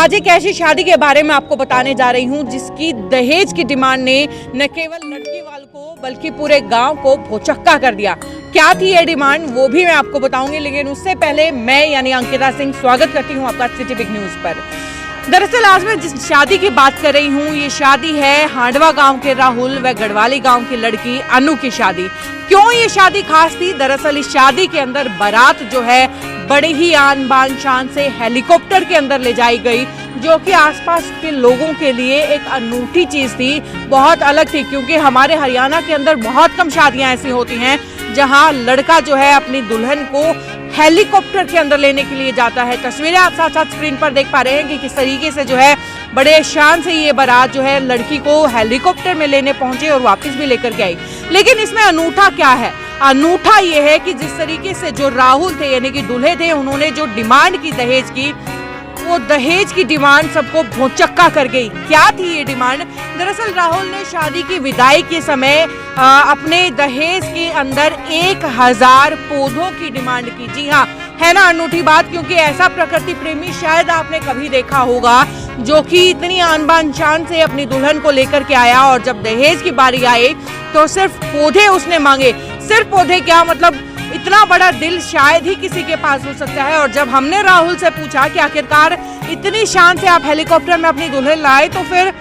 आज एक ऐसी शादी के बारे में आपको बताने जा रही हूँ जिसकी दहेज की डिमांड ने न केवल लड़की वालों को बल्कि पूरे गांव को भौचक्का कर दिया। क्या थी ये डिमांड वो भी मैं आपको बताऊंगी, लेकिन उससे पहले मैं यानी अंकिता सिंह स्वागत करती हूँ आपका सिटी बिग न्यूज पर। दरअसल आज मैं जिस शादी की बात कर रही हूँ ये शादी है हांडवा गांव के राहुल व गढ़वाली गांव की लड़की अनु की शादी। क्यों ये शादी खास थी? दरअसल इस शादी के अंदर बारात जो है बड़े ही आन बान शान से हेलीकॉप्टर के अंदर ले जाई गई, जो कि आसपास के लोगों के लिए एक अनूठी चीज थी, बहुत अलग थी। क्योंकि हमारे हरियाणा के अंदर बहुत कम शादियां ऐसी होती हैं जहां लड़का जो है अपनी दुल्हन को हेलीकॉप्टर के अंदर लेने के लिए जाता है। तस्वीरें आप साथ साथ स्क्रीन पर देख पा रहे हैं कि किस तरीके से जो है बड़े शान से ये बारात जो है लड़की को हेलीकॉप्टर में लेने पहुंचे और वापस भी लेकर के आई। लेकिन इसमें अनूठा क्या है? अनूठा ये है कि जिस तरीके से जो राहुल थे यानी कि दूल्हे थे, उन्होंने जो डिमांड की दहेज की, वो दहेज की डिमांड सबको भौचक्का कर गई। क्या थी ये डिमांड? दरअसल राहुल ने शादी की विदाई के समय अपने दहेज के अंदर 1000 पौधों की डिमांड की। जी हाँ, है ना अनूठी बात? क्योंकि ऐसा प्रकृति प्रेमी शायद आपने कभी देखा होगा जो कि इतनी आन बान शान से अपनी दुल्हन को लेकर के आया और जब दहेज की बारी आई तो सिर्फ पौधे उसने मांगे। सिर्फ पौधे क्या, मतलब इतना बड़ा दिल शायद ही किसी के पास हो सकता है। और जब हमने राहुल से पूछा कि आखिरकार इतनी शान से आप हेलीकॉप्टर में अपनी दुल्हन लाए तो फिर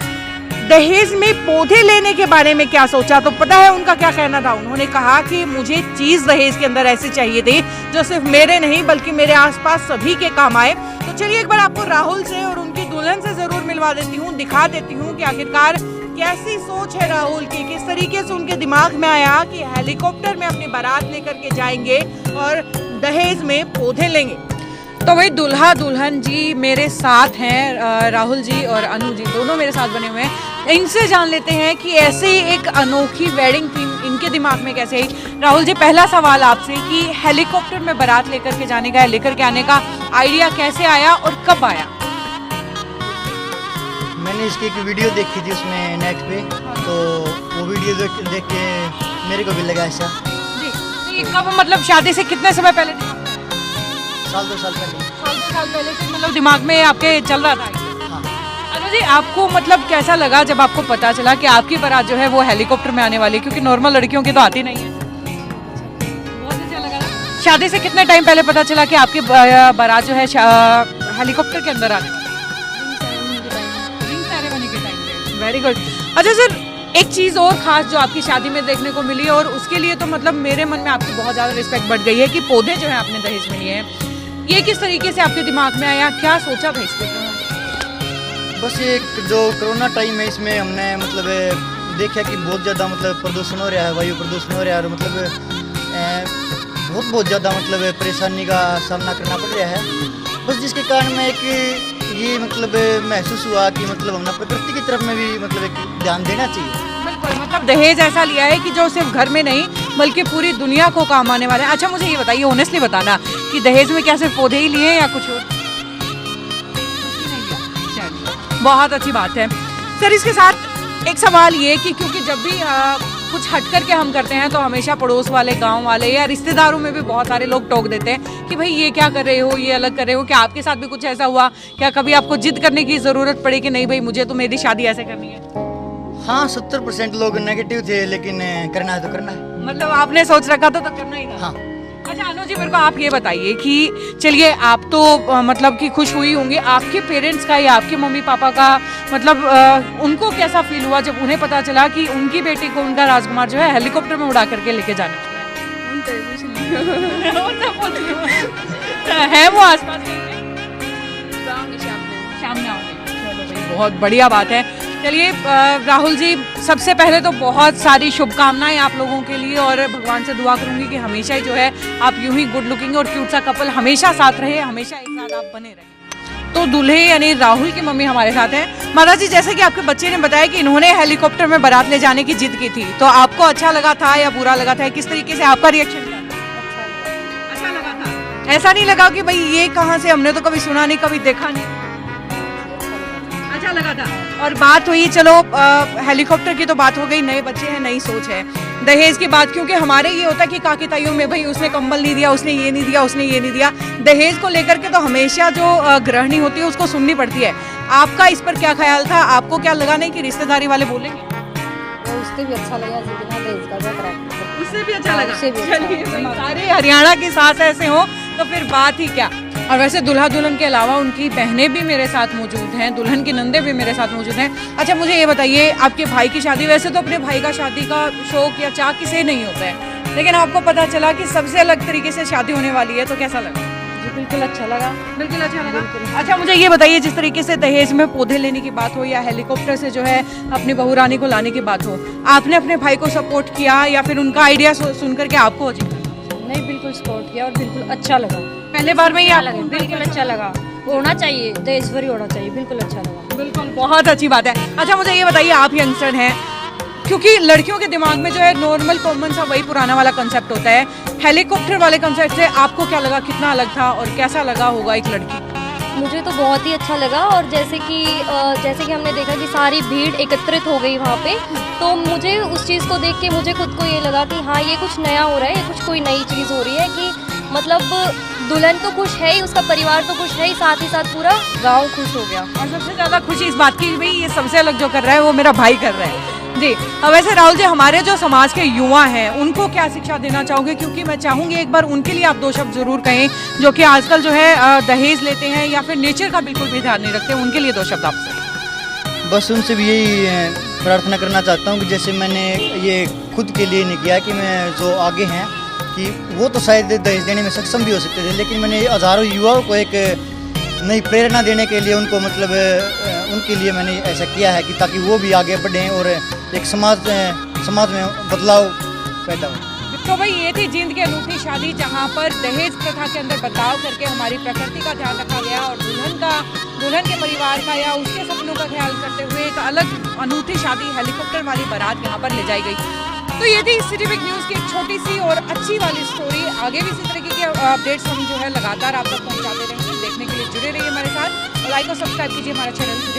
दहेज में पौधे लेने के बारे में क्या सोचा, तो पता है उनका क्या कहना था? उन्होंने कहा कि मुझे चीज दहेज के अंदर ऐसी चाहिए थी जो सिर्फ मेरे नहीं बल्कि मेरे आसपास सभी के काम आए। तो चलिए एक बार आपको राहुल से और उनकी दुल्हन से जरूर मिलवा देती हूँ, दिखा देती हूँ कि आखिरकार कैसी सोच है राहुल की, किस तरीके से उनके दिमाग में आया कि हेलीकॉप्टर में अपनी बारात लेकर के जाएंगे और दहेज में पौधे लेंगे। तो वही दूल्हा दुल्हन जी मेरे साथ हैं, राहुल जी और अनु जी दोनों मेरे साथ बने हुए हैं। इनसे जान लेते हैं कि ऐसे एक अनोखी वेडिंग थीम इनके दिमाग में कैसे आई। राहुल जी, पहला सवाल आपसे कि हेलीकॉप्टर में बारात लेकर के जाने का, लेकर के आने का आइडिया कैसे आया और कब आया? मैंने इसकी एक वीडियो देखी थी उसमें नेट पे, तो वो वीडियो देख के मेरे को भी लगा ऐसा। जी, तो ये कब, मतलब शादी से कितने समय पहले? साल 2 साल पहले। साल 2 साल पहले से मतलब दिमाग में आपके चल रहा था? हाँ। अनु जी, आपको मतलब कैसा लगा जब आपको पता चला कि आपकी बारात जो है वो हेलीकॉप्टर में आने वाली है? क्योंकि नॉर्मल लड़कियों की तो आती नहीं है। बहुत अच्छा लगा। शादी से कितने टाइम पहले पता चला कि आपकी बारात जो है हेलीकॉप्टर के अंदर आने वाली? Very good. अच्छा सर, एक चीज और खास जो आपकी शादी में देखने को मिली और उसके लिए तो मतलब मेरे मन में आपकी बहुत ज्यादा रिस्पेक्ट बढ़ गई है कि पौधे जो है आपने दहेज में लिए हैं, ये किस तरीके से आपके दिमाग में आया, क्या सोचा था इसके? बस एक जो कोरोना टाइम है इसमें हमने मतलब देखा कि बहुत ज़्यादा मतलब प्रदूषण हो रहा है, वायु प्रदूषण हो रहा है और मतलब बहुत ध्यादा मतलब परेशानी का सामना करना पड़ रहा है। बस जिसके कारण मैं एक ये मतलब महसूस हुआ कि मतलब हमने प्रकृति की तरफ में भी मतलब एक ध्यान देना चाहिए। बिल्कुल, मतलब दहेज ऐसा लिया है कि जो सिर्फ घर में नहीं बल्कि पूरी दुनिया को काम आने वाला है। अच्छा मुझे ये बताइए, ऑनेस्टली बताना कि दहेज में क्या सिर्फ पौधे ही लिए या कुछ और? बहुत अच्छी बात है सर। इसके साथ एक सवाल ये कि क्योंकि जब भी कुछ हट करके हम करते हैं तो हमेशा पड़ोस वाले, गांव वाले या रिश्तेदारों में भी बहुत सारे लोग टोक देते हैं कि भाई ये क्या कर रहे हो, ये अलग कर रहे हो। क्या आपके साथ भी कुछ ऐसा हुआ? क्या कभी आपको जिद करने की जरूरत पड़ी कि नहीं भाई मुझे तो मेरी शादी ऐसे करनी है? हाँ, 70% लोग नेगेटिव थे, लेकिन करना है तो करना है। मतलब आपने सोच रखा था तो करना ही था? हाँ। अच्छा अनु जी, मेरे को आप ये बताइए कि चलिए आप तो मतलब कि खुश हुई होंगी, आपके पेरेंट्स का या आपके मम्मी पापा का मतलब उनको कैसा फील हुआ जब उन्हें पता चला कि उनकी बेटी को उनका राजकुमार जो है हेलीकॉप्टर में उड़ा करके लेके जाने है? वो आसपास शाम में आओगे? बहुत बढ़िया बात है। चलिए राहुल जी, सबसे पहले तो बहुत सारी शुभकामनाएं आप लोगों के लिए और भगवान से दुआ करूंगी कि हमेशा ही जो है आप यूं ही गुड लुकिंग और क्यूट सा कपल हमेशा साथ रहे, हमेशा एक साथ आप बने रहे। तो दूल्हे यानी राहुल की मम्मी हमारे साथ हैं। माता जी, जैसे कि आपके बच्चे ने बताया कि इन्होंने हेलीकॉप्टर में बारात ले जाने की जिद की थी, तो आपको अच्छा लगा था या बुरा लगा था? किस तरीके से आपका रिएक्शन था? अच्छा लगा था। ऐसा नहीं लगा कि भाई ये कहाँ से, हमने तो कभी सुना नहीं, कभी देखा नहीं? अच्छा लगा था। और बात हुई, चलो हेलीकॉप्टर की तो बात हो गई, नए बच्चे हैं, नई सोच है। दहेज की बात, क्योंकि हमारे ये होता है कि काकी ताइयों में भाई उसने कंबल नहीं दिया, उसने ये नहीं दिया, उसने ये नहीं दिया। दहेज को लेकर के तो हमेशा जो गृहिणी होती है उसको सुननी पड़ती है। आपका इस पर क्या ख्याल था? आपको क्या लगा नहीं कि रिश्तेदारी वाले बोलेंगे? तो उससे भी अच्छा लगा जी बिना दहेज का जो करा। उससे भी अच्छा लगा। उससे भी अच्छा चलिए, लगा। सारे हरियाणा की सास ऐसे हो तो फिर बात ही क्या। और वैसे दूल्हा दुल्हन के अलावा उनकी बहनें भी मेरे साथ मौजूद हैं, दुल्हन की नंदे भी मेरे साथ मौजूद हैं। अच्छा मुझे ये बताइए, आपके भाई की शादी, वैसे तो अपने भाई का शादी का शौक या चाह किसे नहीं होता है, लेकिन आपको पता चला कि सबसे अलग तरीके से शादी होने वाली है, तो कैसा लगा? जी बिल्कुल अच्छा लगा। बिल्कुल अच्छा लगा। अच्छा मुझे ये बताइए, जिस तरीके से दहेज में पौधे लेने की बात हो या हेलीकॉप्टर से जो है अपनी बहू रानी को लाने की बात हो, आपने अपने भाई को सपोर्ट किया या फिर उनका आइडिया सुन करके आपको अजीब लगा? नहीं बिल्कुल सपोर्ट किया और बिल्कुल अच्छा लगा। पहले बार में ही अच्छा लगा, बिल्कुल अच्छा लगा। होना चाहिए, दहेज फ्री होना चाहिए, बिल्कुल अच्छा लगा। बिल्कुल बहुत अच्छी बात है। अच्छा मुझे ये बताइए, आप यंगस्टर हैं, क्योंकि लड़कियों के दिमाग में जो है नॉर्मल कॉमन सा वही पुराना वाला कंसेप्ट होता है, हेलीकॉप्टर वाले कंसेप्ट से आपको क्या लगा, कितना अलग था और कैसा लगा होगा एक लड़की? मुझे तो बहुत ही अच्छा लगा। और जैसे कि हमने देखा कि सारी भीड़ एकत्रित हो गई वहाँ पे, तो मुझे उस चीज़ को देख के मुझे खुद को ये लगा कि हाँ ये कुछ नया हो रहा है, ये कुछ कोई नई चीज़ हो रही है कि मतलब दुल्हन तो खुश है ही, उसका परिवार तो खुश है ही, साथ ही साथ पूरा गांव खुश हो गया। और सबसे ज़्यादा खुशी इस बात की, भाई ये सबसे अलग जो कर रहा है वो मेरा भाई कर रहा है जी। अब वैसे राहुल जी, हमारे जो समाज के युवा हैं उनको क्या शिक्षा देना चाहोगे? क्योंकि मैं चाहूँगी एक बार उनके लिए आप दो शब्द जरूर कहें, जो कि आजकल जो है दहेज लेते हैं या फिर नेचर का बिल्कुल भी ध्यान नहीं रखते, उनके लिए दो शब्द आपसे। बस उनसे भी यही प्रार्थना करना चाहता हूँ कि जैसे मैंने ये खुद के लिए नहीं किया, कि मैं जो आगे हैं कि वो तो शायद दहेज देने में सक्षम भी हो सकते थे, लेकिन मैंने हज़ारों युवाओं को एक नई प्रेरणा देने के लिए उनको मतलब उनके लिए मैंने ऐसा किया है कि ताकि वो भी आगे बढ़ें और एक समाज में बदलाव पैदा हो। तो भाई ये थी जींद की अनूठी शादी, जहाँ पर दहेज प्रथा के अंदर बदलाव करके हमारी प्रकृति का ध्यान रखा गया और दुल्हन के परिवार का या उसके सपनों का ख्याल करते हुए एक अलग अनूठी शादी, हेलीकॉप्टर वाली बारात यहाँ पर ले जाई गई। तो ये थी सिटी बिग न्यूज़ की एक छोटी सी और अच्छी वाली स्टोरी। आगे भी इसी तरीके के अपडेट्स हम जो है लगातार आप तक पहुँचाते रहेंगे। देखने के लिए जुड़े रहिए हमारे साथ और लाइक और सब्सक्राइब कीजिए हमारा चैनल।